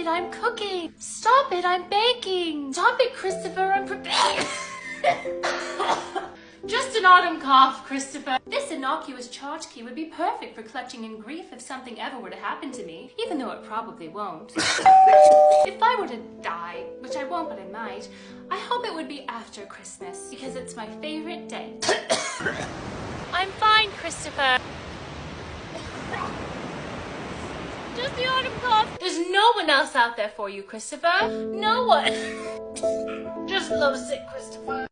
it, I'm cooking. Stop it, I'm baking. Stop it, Christopher, I'm preparing. Just an autumn cough, Christopher. This innocuous tchotchke would be perfect for clutching in grief if something ever were to happen to me, even though it probably won't. If I were to die, which I won't but I might, I hope it would be after Christmas, because it's my favorite day. I'm fine, Christopher. Just the autumn cough. There's no one else out there for you, Christopher. No one. Just lovesick, Christopher.